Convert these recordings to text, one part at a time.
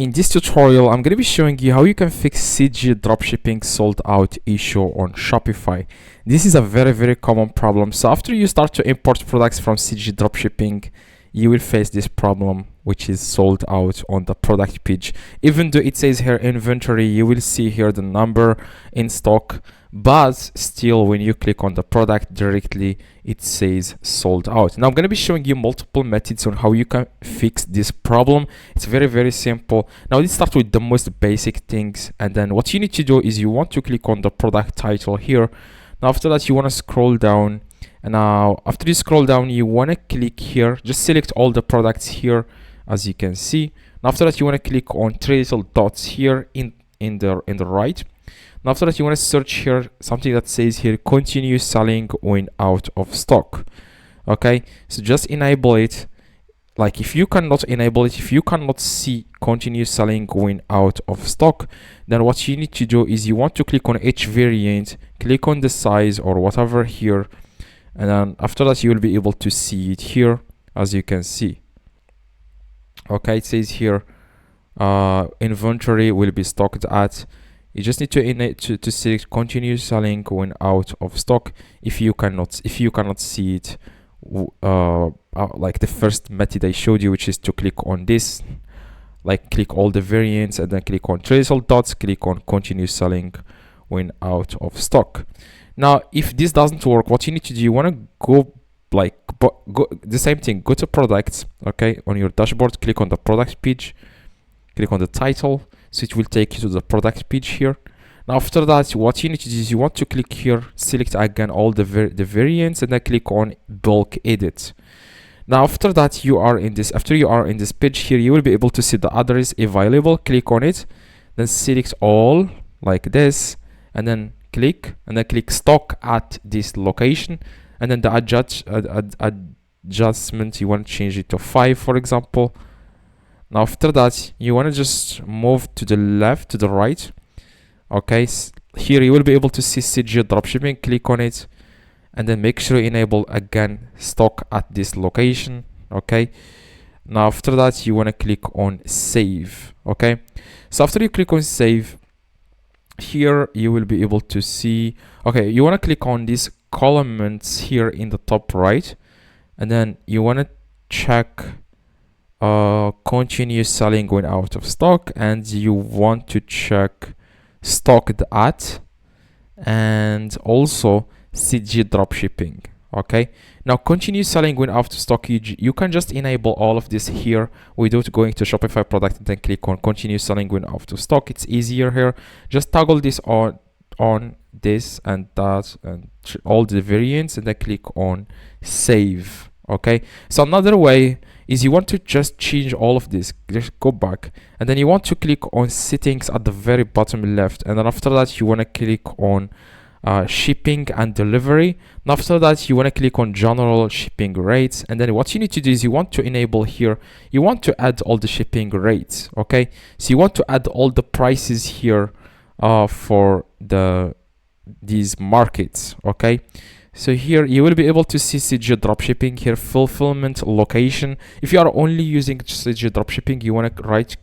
In this tutorial, I'm going to be showing you how you can fix CJ Dropshipping sold out issue on Shopify. This is a very common problem. So after you start to import products from CJ Dropshipping, you will face this problem, which is sold out on the product page. Even though it says here inventory, you will see here the number in stock, but still when you click on the product directly, it says sold out. Now I'm going to be showing you multiple methods on how you can fix this problem. It's very simple. Now let's start with the most basic things, and then what you need to do is you want to click on the product title here. Now after that, you want to scroll down, and now after you scroll down, you want to click here, just select all the products here as you can see. Now after that, you want to click on three little dots here in the right. Now after that, you want to search here something that says here continue selling when out of stock. Okay, so just enable it. Like if you cannot enable it, if you cannot see continue selling when out of stock, then what you need to do is you want to click on each variant, click on the size or whatever here, and then after that you will be able to see it here as you can see. Okay, it says here inventory will be stocked at. You just need to select continue selling when out of stock if you cannot see it like the first method I showed you, which is to click on this, like click all the variants and then click on traceable dots, click on continue selling when out of stock. Now if this doesn't work, what you need to do, you want to go the same thing, go to products, okay, on your dashboard, click on the product page, click on the title, so it will take you to the product page here. Now after that, what you need to do is you want to click here, select again all the variants, and then click on bulk edit. Now after that, after you are in this page here, you will be able to see the address available. Click on it, then select all like this, and then click stock at this location, and then the adjustment, you want to change it to 5, for example. Now after that, you want to just move to the left, to the right. Okay, here you will be able to see CJ Dropshipping. Click on it, and then make sure you enable again stock at this location. Okay, now after that, you want to click on save. Okay, so after you click on save, here you will be able to see, okay, you want to click on these columns here in the top right, and then you want to check continue selling when out of stock, and you want to check stocked at, and also CJ Dropshipping. Okay, now continue selling when out of stock, you can just enable all of this here without going to Shopify product and then click on continue selling when out of stock. It's easier here. Just toggle this on this and that and all the variants, and then click on save. Okay, so another way is you want to just change all of this, just go back, and then you want to click on settings at the very bottom left, and then after that you want to click on shipping and delivery. And after that you want to click on general shipping rates, and then what you need to do is you want to enable here, you want to add all the shipping rates. Okay, so you want to add all the prices here for these markets. Okay, so here you will be able to see CJ Dropshipping here, fulfillment location. If you are only using CJ Dropshipping, you want to write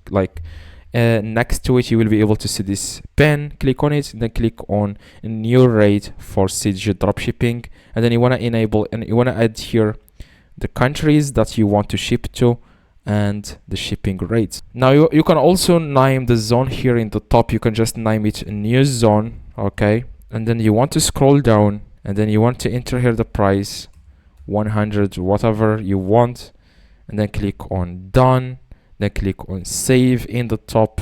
next to it, you will be able to see this pen. Click on it, and then click on new rate for CJ Dropshipping, and then you want to enable, and you want to add here the countries that you want to ship to and the shipping rates. Now you can also name the zone here in the top. You can just name it a new zone. Okay, and then you want to scroll down, and then you want to enter here the price 100, whatever you want, and then click on done, then click on save in the top.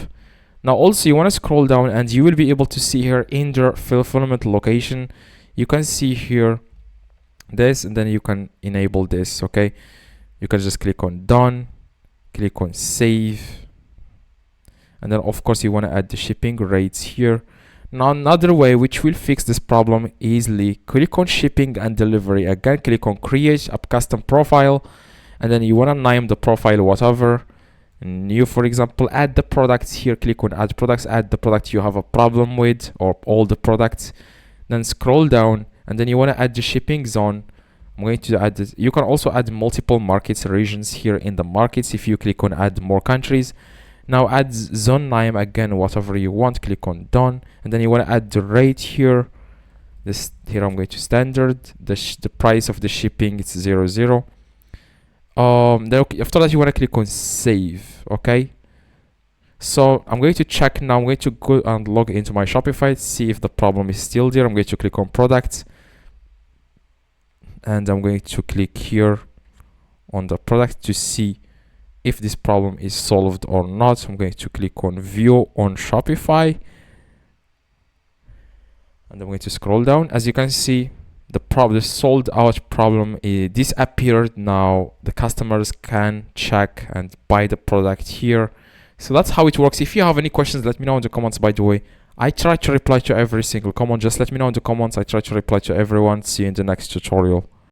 Now also you want to scroll down, and you will be able to see here in the fulfillment location, you can see here this, and then you can enable this. Okay, you can just click on done, click on save, and then of course you want to add the shipping rates here. Now another way which will fix this problem easily, click on shipping and delivery. Again, click on create a custom profile, and then you want to name the profile whatever, new for example. Add the products here, click on add products, add the product you have a problem with or all the products. Then scroll down, and then you want to add the shipping zone. I'm going to add this. You can also add multiple markets, regions here in the markets if you click on add more countries. Now add zone name again, whatever you want, click on done, and then you want to add the rate here. This here I'm going to standard, the price of the shipping, it's 00. Then okay, after that you want to click on save. Okay, so I'm going to check now. I'm going to go and log into my Shopify, see if the problem is still there. I'm going to click on products, and I'm going to click here on the product to see if this problem is solved or not. I'm going to click on view on Shopify, and I'm going to scroll down. As you can see, the sold out problem disappeared. Now the customers can check and buy the product here. So that's how it works. If you have any questions, let me know in the comments. By the way, I try to reply to every single comment. Just let me know in the comments. I try to reply to everyone. See you in the next tutorial.